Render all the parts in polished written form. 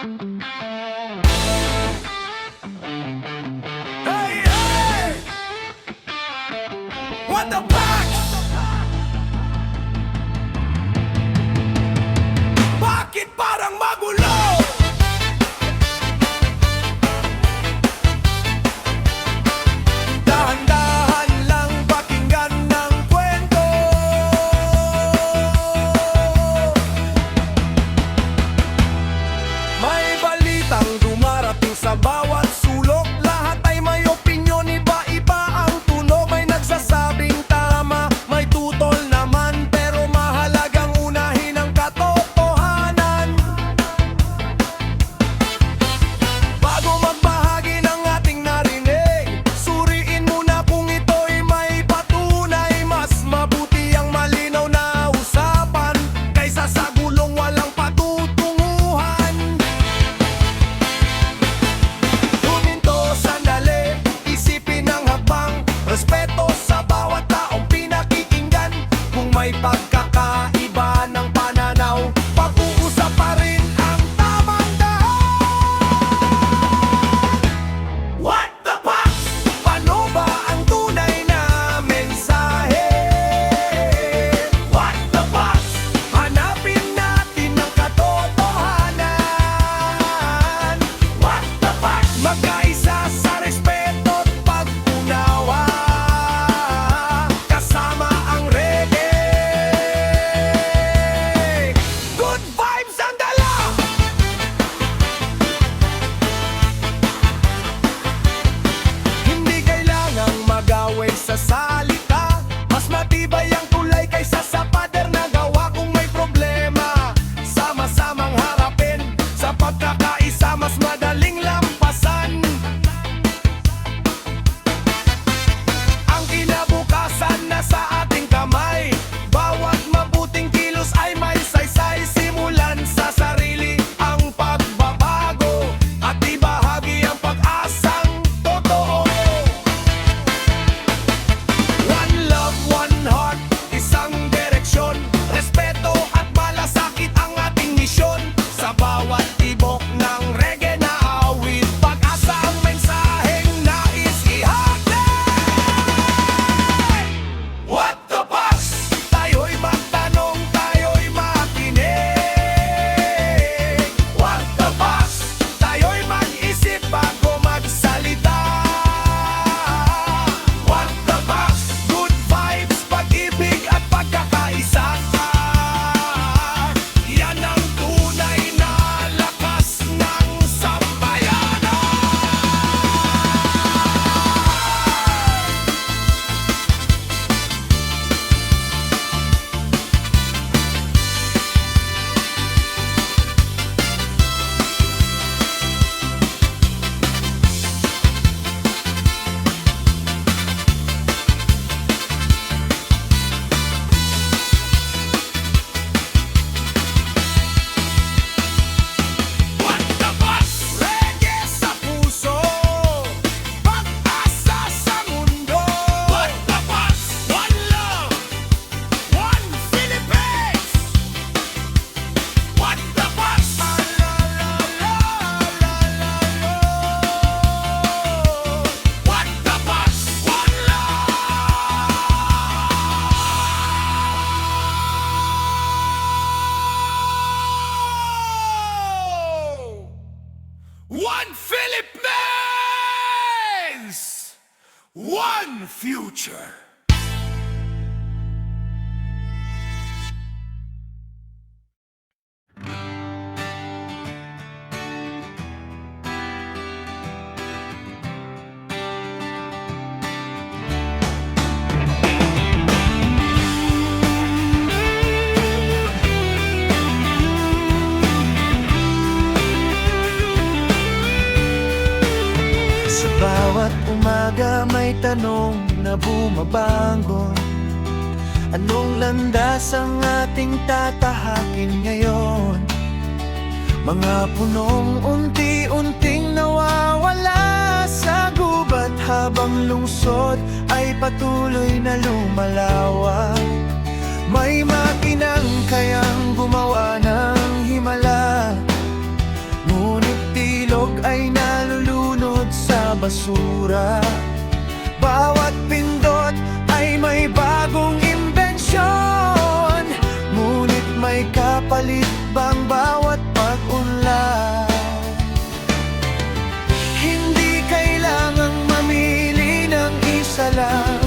Hey, hey! What the fuck? Bakit parang magulo? Dahan-dahan lang pakinggan ng kwento. May balitang dumarating sa bawat sulok. Lahat ay may opinyon, iba-iba ang tunog. May nagsasabing tama, may tutol naman, pero mahalagang unahin ang katotohanan. Bago magbahagi ng ating narinig, suriin muna kung ito'y may patunay. Mas mabuti ang malinaw na usapan kaysa sa gulong walang patutunguhan. Huminto sandali, isipin ang habang, respeto sa bawat taong pinakikinggan. Kung may pagkakaiba ng pananaw, pag-uusap pa rin ang tamang daan. What the fuck? Paano ba ang tunay na mensahe? What the fuck? Hanapin natin ang katotohanan. What the fuck? Magkaisa sa respeto at pag-unawa, kasama ang reggae. Good vibes ang dala. Hindi kailangang mag-away sa salita. Mas matibay ang tulay kaysa sa pader na gawa. Kung may problema, sama-samang harapin. Sa pagkakaisa, mas madaling lampasan ang kinabukasan nasa ating kamay. Bawat mabuting kilos ay may saysay. Simulan sa sarili ang pagbabago at ibahagi ang pag-asang totoo. One love, one heart, isang direksyon. Respeto at malasakit ang ating misyon. Sa bawat tibok ng reggae na awit, pag-asa ang mensaheng nais ihatid. What the fuck? Tayo'y magtanong, tayo'y makinig. What the fuck? Tayo'y mag-isip bago magsalita. What the fuck? Good vibes, pag-ibig at pagkakaisa. Yan ang tunay na lakas ng sambayanan. What the fuck? Reggae sa puso, pag-asa sa mundo. What the fuck? One love, one Philippines. What the fuck? What the fuck? One love. One Philippines, one future. Sa bawat umaga may tanong na bumabangon. Anong landas ang ating tatahakin ngayon? Mga punong unti-unting nawawala sa gubat, habang lungsod ay patuloy na lumalawak. May makinang kayang gumawa ng himala, ngunit basura. Bawat pindot ay may bagong imbensyon, ngunit may kapalit bang bawat pag-unlad? Hindi kailangang mamili ng isa lang,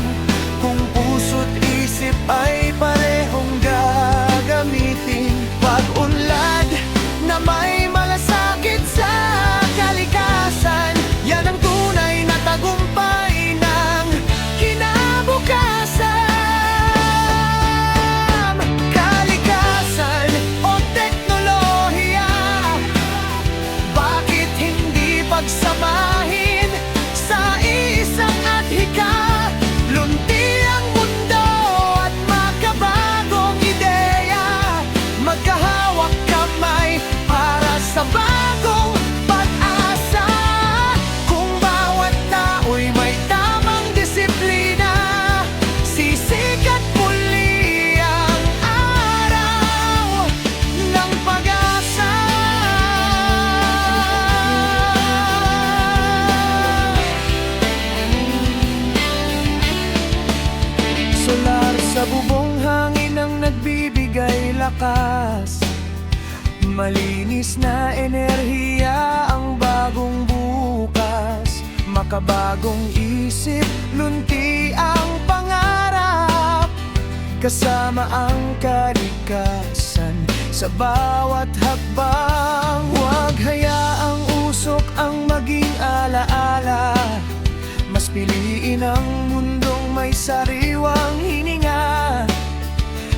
kung puso't isip ay parehong gagamitin. Pag-unlad na may malasakit sa kalikasan, yan ang tunay na tagumpay ng kinabukasan. Kalikasan o teknolohiya, bakit hindi pagsamahin sa isang adhika? Lunti ang mundo at makabagong ideya, magkahawak kamay para sa bagong pag-asa. Kung bawat tao'y may tamang disiplina, sisikat muli ang araw ng pag-asa. Solar sa bubong hangin ang nagbibigay lakas, malinis na enerhiya ang bagong bukas. Makabagong isip, lunti ang pangarap, kasama ang kalikasan sa bawat hakbang. Huwag hayaang usok ang maging alaala, mas piliin ang mundong may sariwang hininga.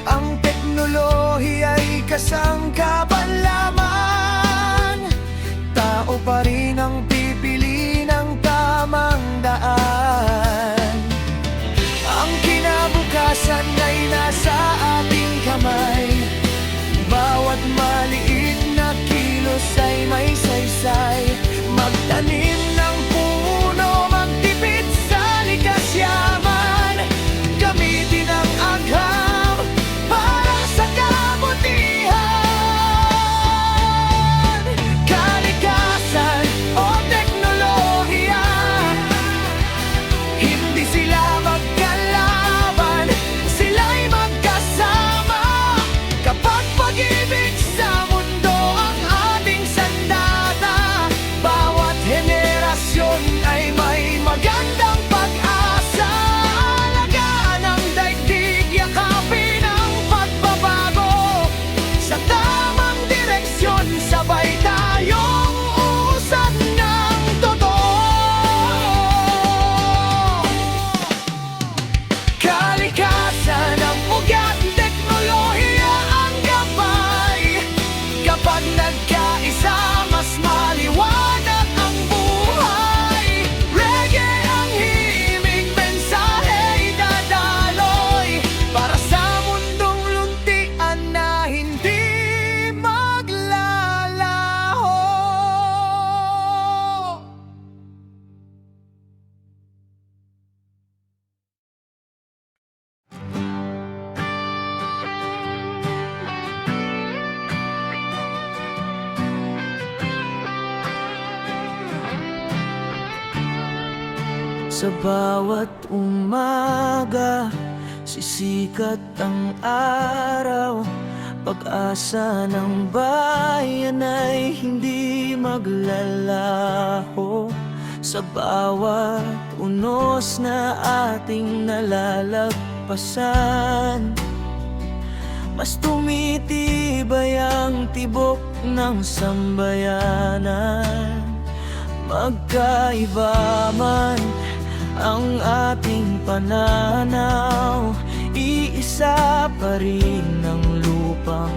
Ang teknolohiya'y kasangkapan lamang, tao pa rin ang pipili ng tamang daan. Ang kinabukasan ay nasa ating kamay, bawat maliit na kilos ay may saysay. Magtanim ng puno, magtipid sa likas yaman, gamitin ang agham para sa kabutihan. Kalikasan o teknolohiya, hindi sila magkalaban, sila'y magkasama. Kapag pag-ibig sa mundo ang ating sandata, bawat henerasyon ay may magandang pag-asa. Alagaan ang daigdig, yakapin ang pagbabago, sa tamang direksyon sabay tayong usad ng totoo. Kalikasan ang ugat, teknolohiya ang gabay. Kapag nagkaisa, mas maliwanag ang buhay. Reggae ang himig, mensahe idadaloy, para sa mundong luntian na hindi maglalaho. Sa bawat umaga, sisikat ang araw, pag-asa ng bayan ay hindi maglalaho. Sa bawat unos na ating nalalagpasan, mas tumitibay ang tibok ng sambayanan. Magkaiba man ang ating pananaw, iisa pa rin ang lupang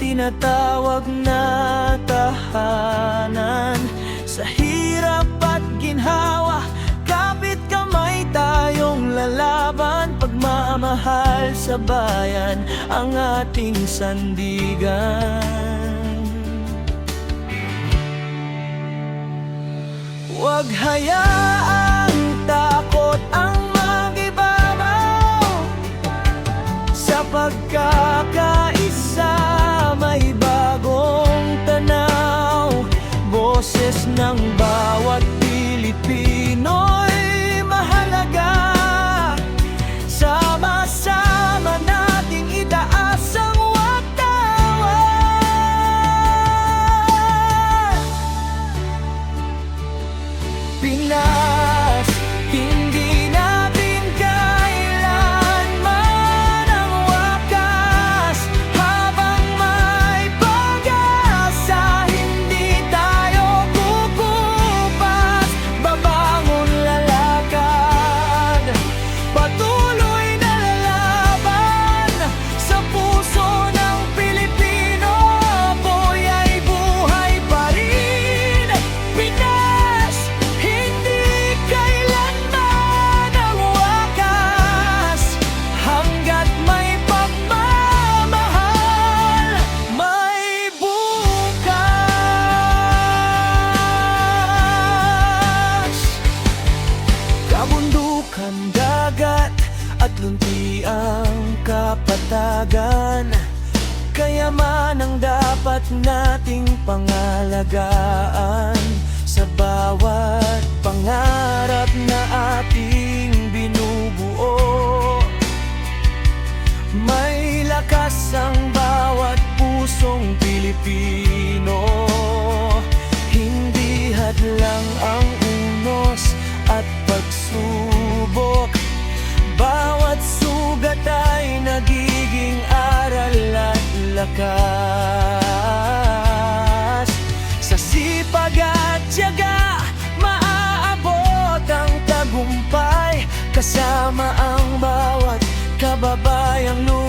tinatawag na tahanan. Sa hirap at ginhawa, kapit kamay tayong lalaban. Pagmamahal sa bayan ang ating sandigan. Huwag hayaang takot ang mag-ibabaw, sa pagkakaisa may bagong tanaw. Boses ng bawat Pilipino nating pangalagaan sa bawat pangarap na ating binubuo. May lakas ang bawat pusong Pilipino, hindi hadlang ang unos at pagsubok. Bawat sugat ay nagiging aral at lakas. Sa sipag at tiyaga, maaabot ang tagumpay. Kasama ang bawat kababayang lupa.